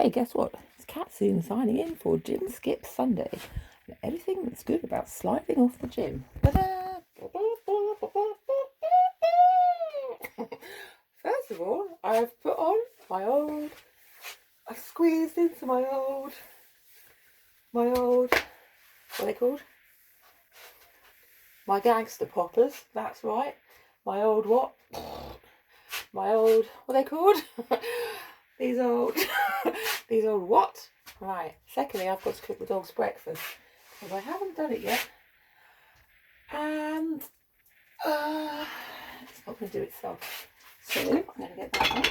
Hey, guess what? It's Cat soon signing in for Gym Skip Sunday. And everything that's good about sliding off the gym. First of all, I've put on I've squeezed into my old, what are they called? My gangster poppers, that's right. My old what? My old, what are they called? These old what? Right. Secondly, I've got to cook the dog's breakfast because I haven't done it yet. And it's not going to do itself. So I'm going to get that on.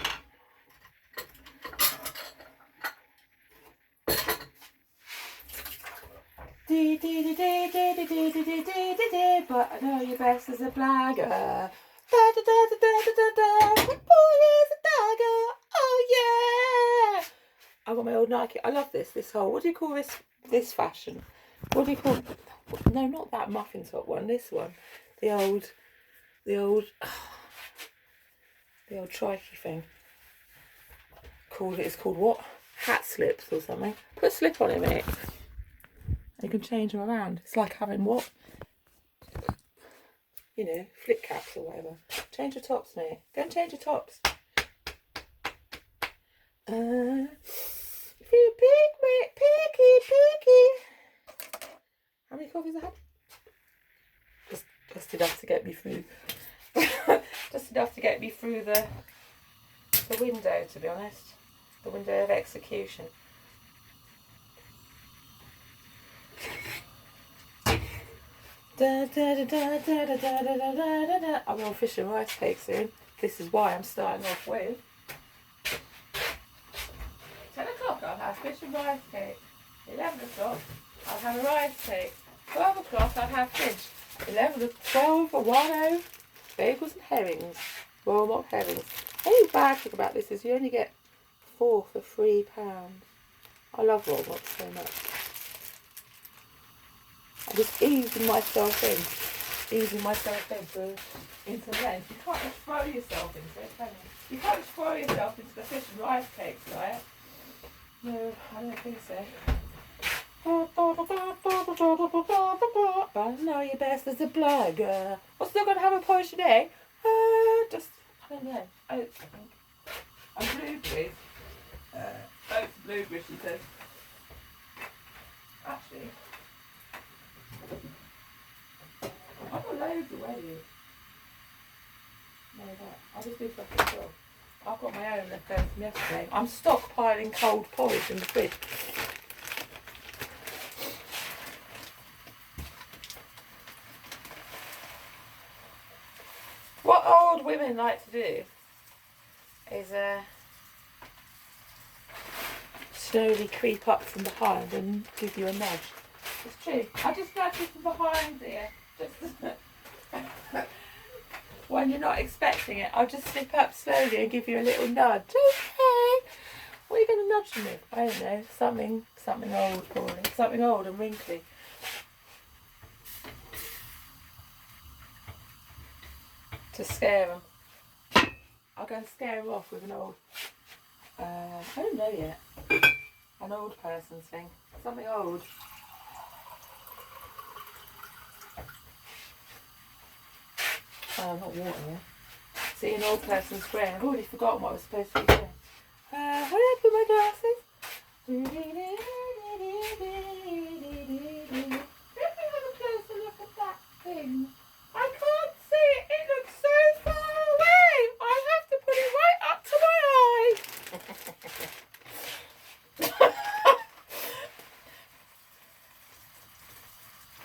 But I know you're best as a blagger. Good boy is a dagger. Oh yeah! I got my old Nike. I love this whole. What do you call this fashion? What do you call? No, not that muffin top one. This one, the old trikey thing. It's called what? Hat slips or something. Put a slip on it, mate. You can change them around. It's like having what? You know, flip caps or whatever. Change your tops, mate. Go and change your tops. Picky. How many coffees I had? Just enough to get me through. Just enough to get me through the window, to be honest. The window of execution. I'm on fish and rice cake soon. This is why I'm starting off with 10 o'clock I'll have fish and rice cake. 11 o'clock I'll have a rice cake. 12 o'clock I'll have fish. 12 or 1 bagels and herrings. Royal mock herrings. The only bad thing about this is you only get 4 for £3. I love royal mock so much. I'm just easing myself into length. You can't just throw yourself into it, can you? You can't just throw yourself into the fish and rice cakes, right? No, I don't think so. I know you're best as a blagger. I'm still going to have a potion egg. I don't know. Oats, I think. And blueberries. Oats and blueberries, she says. Actually, I've got loads already. No, I'll just do something as well. I've got my own left over from yesterday. I'm stockpiling cold porridge in the fridge. What old women like to do is slowly creep up from behind and give you a nudge. It's true. I just nudge you from behind here. Just when you're not expecting it, I'll just slip up slowly and give you a little nudge. Okay. What are you going to nudge me with? I don't know. Something old, probably. Something old and wrinkly. To scare them. I'll go and scare them off with an old, I don't know yet. An old person's thing. Something old. Not water here. See, an old person's brain. I've already forgotten what I was supposed to be doing. Where did I put my glasses? Let me have a closer look at that thing. I can't see it. It looks so far away. I'll have to put it right up to my eye.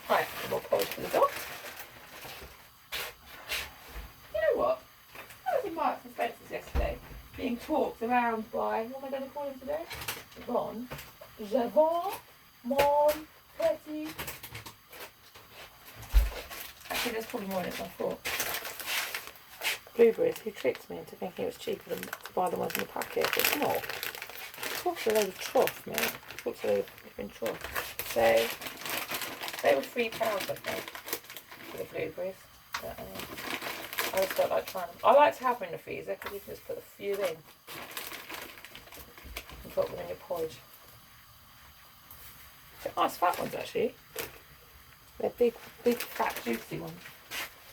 Right, more polish for the dog. You know what? I was in Marks and Spencer's yesterday, being talked around by, what am I going to call him today? Javon, Mon, Petit. Actually, there's probably more in it than I thought. Blueberries, who tricked me into thinking it was cheaper than to buy the ones in the packet. It's not. Talks a load of trough, mate. Talks a load of flipping trough. So, they were £3, I think, for the blueberries. But, I just don't like trying them. I like to have them in the freezer because you can just put a few in and put them in your podge. They're nice fat ones actually. They're big, fat, juicy ones.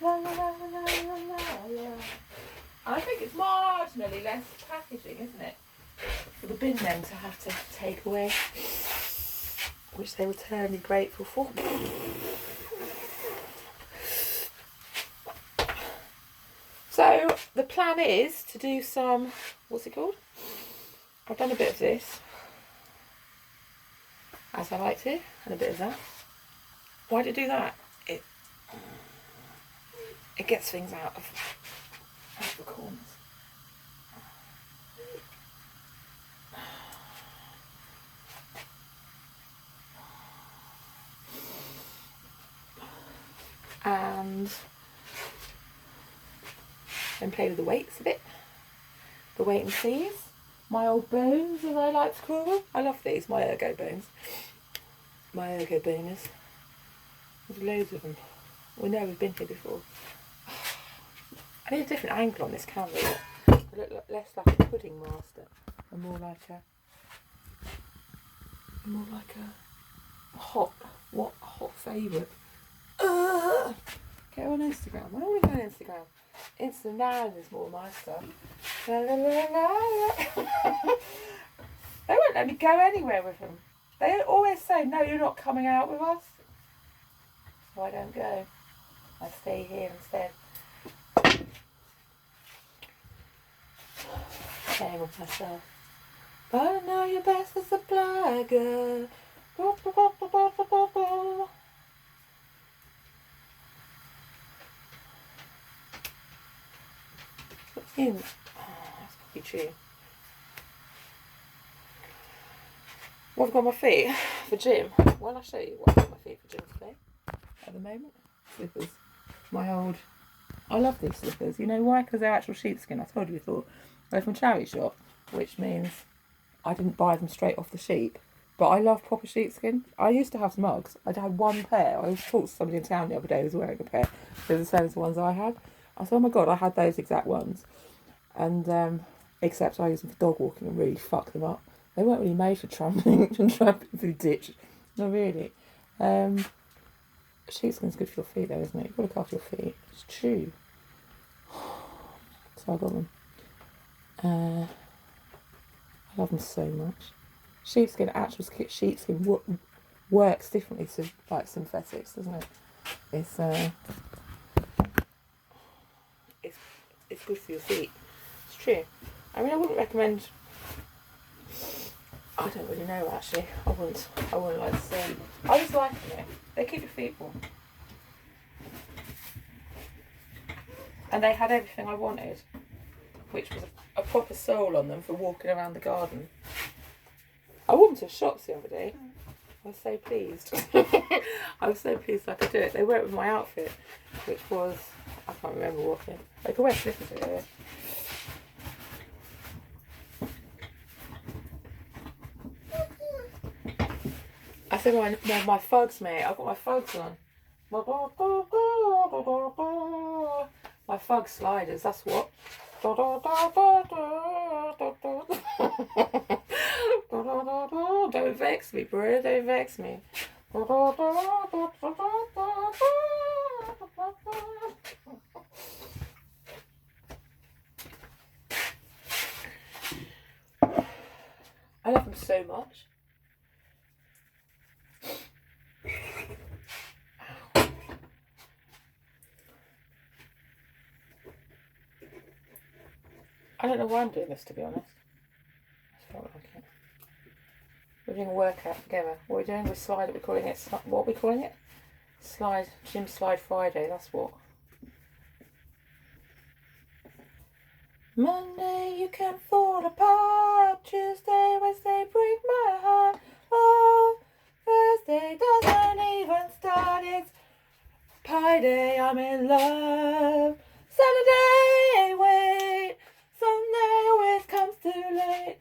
La, la, la, la, la, la. I think it's marginally less packaging, isn't it? For the bin men to have to take away, which they were eternally grateful for. So the plan is to do some, what's it called? I've done a bit of this, as I like to, and a bit of that. Why do I do that? It gets things out of the corners. And then play with the weights a bit. The weight and sees. My old bones, as I like to call them. I love these, my ergo bones. My ergo boners. There's loads of them. We know we've been here before. I need a different angle on this camera. I look less like a pudding master and more like a hot favourite. Get on Instagram. When are we going on Instagram? Instagram is more my stuff. They won't let me go anywhere with them. They always say, no, you're not coming out with us. So I don't go. I stay here instead. Playing with myself. But I know you're best as a blagger. In. Oh, that's probably true. What have I got on my feet for gym? Well, I'll show you what I've got on my feet for gym today. At the moment, slippers. My old. I love these slippers. You know why? Because they're actual sheepskin. I told you before. They're from charity shop, which means I didn't buy them straight off the sheep. But I love proper sheepskin. I used to have some Uggs. I had one pair. I was talking to somebody in town the other day who was wearing a pair. They're the same as the ones I had. I said, oh my god, I had those exact ones. And except I used them for dog walking and really fucked them up. They weren't really made for tramping through ditch. Not really. Sheepskin's good for your feet though, isn't it? You've got to look after your feet. It's true. So I got them. I love them so much. Sheepskin, actual sheepskin works differently to like synthetics, doesn't it? It's good for your feet. It's true. I mean, I wouldn't recommend. I don't really know actually. I wouldn't like to say. I just like them. They keep your feet warm. And they had everything I wanted, which was a proper sole on them for walking around the garden. I wore them to shops the other day. I was so pleased. I was so pleased I could do it. They went with my outfit, which was, I can't remember what thing. They could wear slippers with it. I said my fugs, mate. I've got my fugs on. My fug sliders, that's what. Don't vex me, bro. Don't vex me. I love them so much. I don't know why I'm doing this, to be honest. I felt like it. We're doing a workout together. What are we doing? We're calling it. What are we calling it? Gym Slide Friday. That's what. Monday you can fall apart. Tuesday, Wednesday break my heart. Oh, Thursday doesn't even start. It's Pie Day. I'm in love. Saturday, wait. Sunday always comes too late.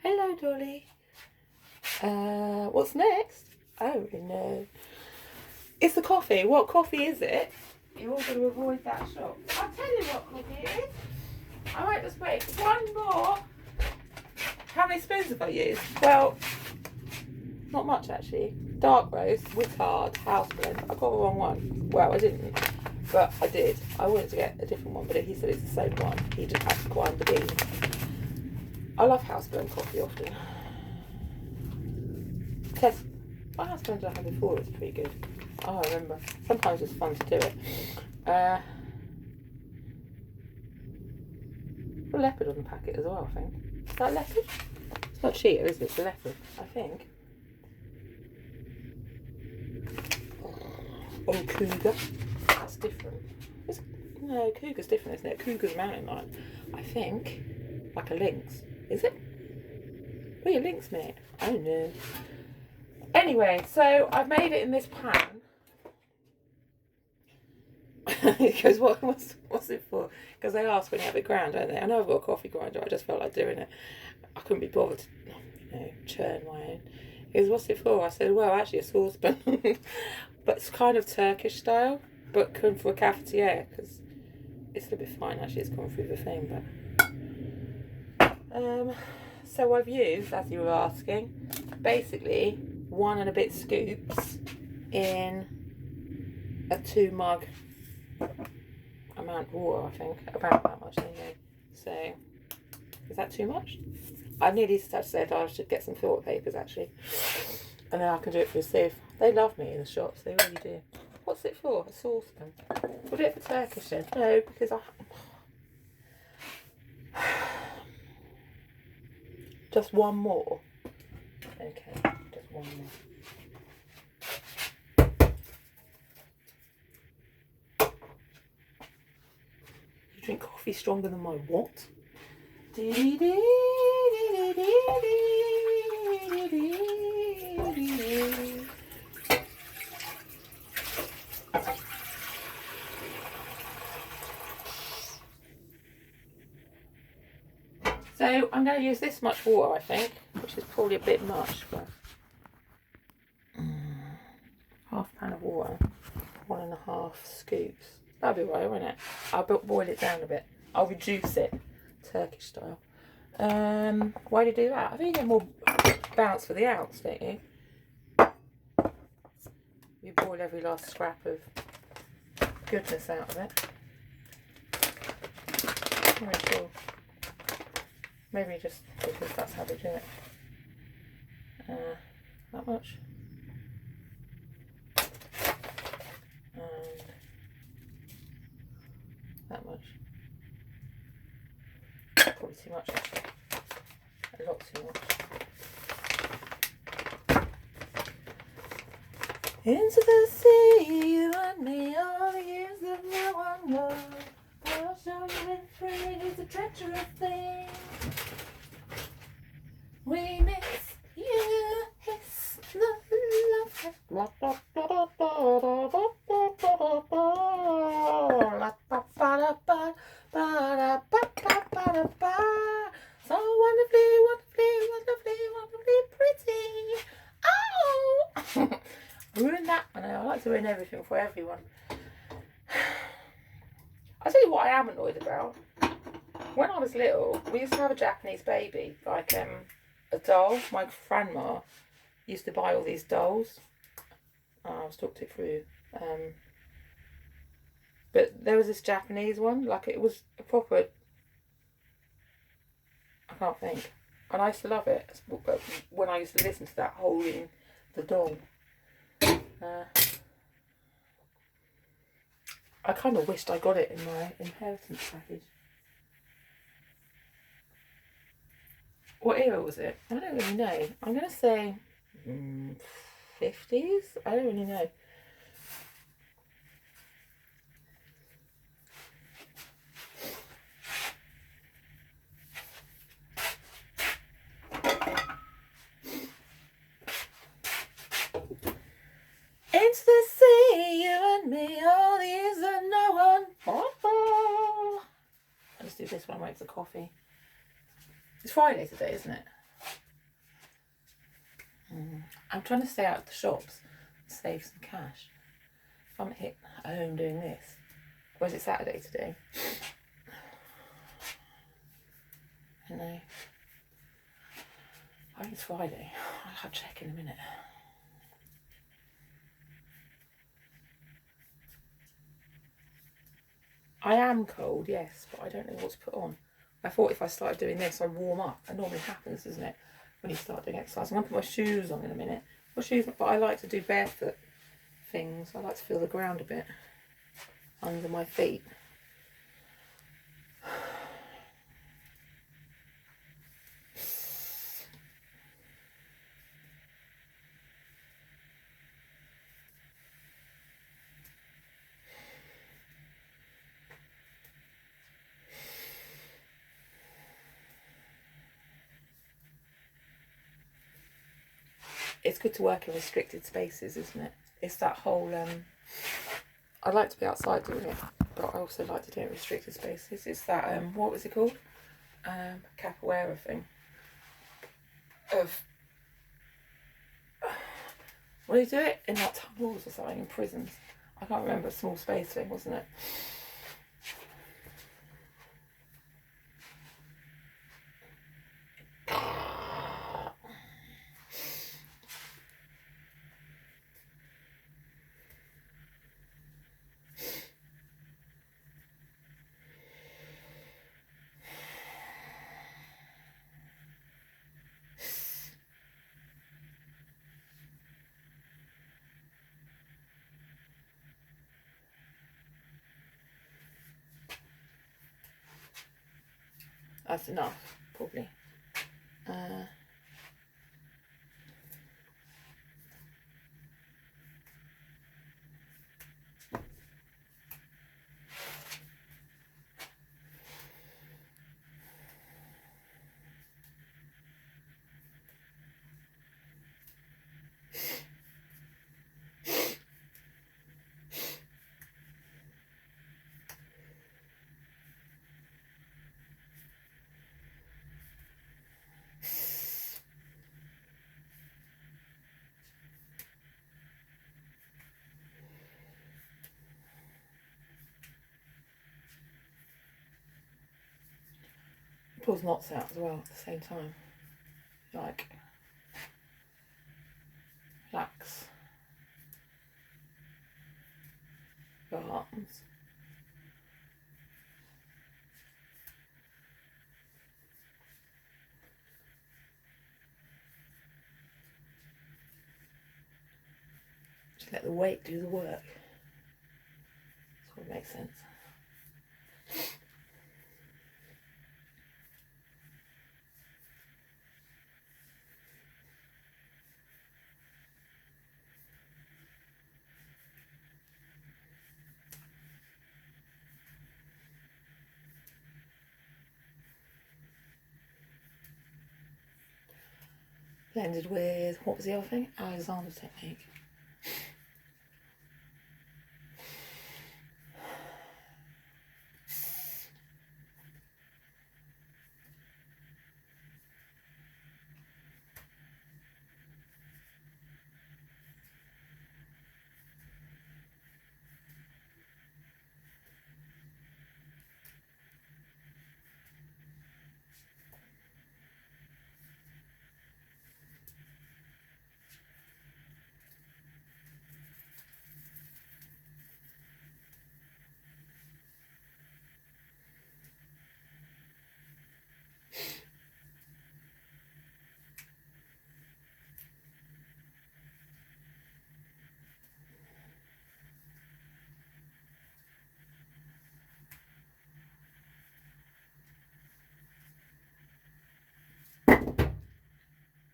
Hello, Dolly. What's next? I don't really know. It's the coffee. What coffee is it? You're all going to avoid that shop. I'll tell you what coffee it is. I might just make one more. How many spoons have I used? Well, not much actually. Dark roast, Wickard, house blend. I got the wrong one. Well, I didn't, but I did. I wanted to get a different one, but he said it's the same one. He just had to grind the beans. I love house blend coffee often. Test. What house blend did I have before? It's pretty good. Oh, I remember. Sometimes it's fun to do it. A leopard on the packet as well, I think. Is that leopard? It's not cheetah, is it? It's a leopard, I think. Oh, cougar. That's different. No, cougar's different, isn't it? Cougar's mountain lion. I think. Like a lynx. Is it? What are your lynx, mate? I don't know. Anyway, so I've made it in this pan. He goes, what's it for? Because they ask when you have it ground, don't they? I know I've got a coffee grinder, I just felt like doing it. I couldn't be bothered to, churn my own. He goes, what's it for? I said, well, actually a saucepan. But it's kind of Turkish style, but come for a cafetiere, because it's a bit fine, actually, it's gone through the thing, but... so I've used, as you were asking, basically 1 and a bit scoops in a 2 mug amount of water, I think. About that much anyway. So, is that too much? I nearly said I should get some filter papers actually. And then I can do it for a sieve. They love me in the shops, they really do. What's it for? A saucepan. We'll do it for Turkish then. No, because just one more. Okay, just one more. You drink coffee stronger than my what? So I'm going to use this much water, I think, which is probably a bit much, but half a pan of water, 1.5 scoops. That'll be right, won't it? I'll boil it down a bit. I'll reduce it, Turkish style. Why do you do that? I think you get more bounce for the ounce, don't you? You boil every last scrap of goodness out of it. Very cool. Maybe just because that's how they do it. That much. And that much. Probably too much actually. A lot too much. Into the sea, you and me, all the years that no one knows. I'll show you in free, it's a treacherous thing. We miss you, hiss the love. So wonderfully, wonderfully, wonderfully, wonderfully pretty. Oh! I ruined that one. I like to ruin everything for everyone. I'll tell you what I am annoyed about. When I was little, we used to have a Japanese baby, like a doll. My grandma used to buy all these dolls. I was talked it through. But there was this Japanese one, like it was a proper... I can't think. And I used to love it when I used to listen to that holding the doll. I kind of wished I got it in my inheritance package. What era was it? I don't really know. I'm going to say 50s? I don't really know. Into the sea, you and me, all the years that no one... I'll just do this when I wait for coffee. It's Friday today, isn't it? I'm trying to stay out of the shops and save some cash. If I'm hit home doing this. Or is it Saturday today? I know. I think it's Friday. I'll check in a minute. I am cold, yes, but I don't know what to put on. I thought if I started doing this, I'd warm up. That normally happens, isn't it? When you start doing exercise. I'm going to put my shoes on in a minute. What shoes? But I like to do barefoot things. I like to feel the ground a bit under my feet. It's good to work in restricted spaces, isn't it? It's that whole, I like to be outside doing it, but I also like to do it in restricted spaces. It's that, what was it called? Capoeira thing. What do you do it? In like tunnels or something, in prisons. I can't remember, a small space thing, wasn't it? That's enough, probably. Pulls knots out as well at the same time. Like, relax your arms. Just let the weight do the work. That's what makes sense. Blended with, what was the other thing? Alexander technique.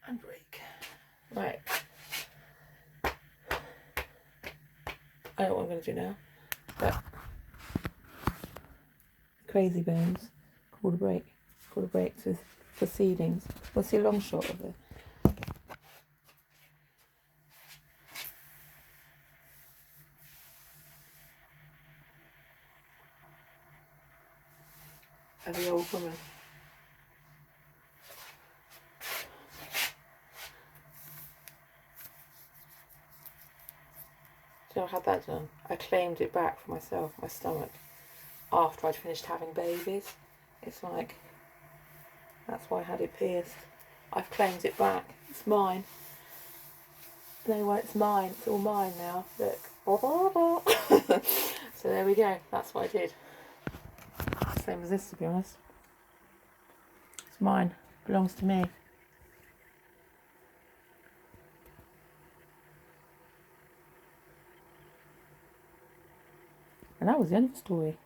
And break. Right. I know what I'm going to do now. But Crazy Bones, called a break. Called a break to proceedings. We'll see a long shot of it. Of the old woman. after I had that done, I claimed it back for myself, my stomach, after I'd finished having babies. It's like, that's why I had it pierced. I've claimed it back. It's mine. No, well, it's mine. It's all mine now. Look. So there we go. That's what I did. Same as this, to be honest. It's mine. Belongs to me. And that was the end of the story.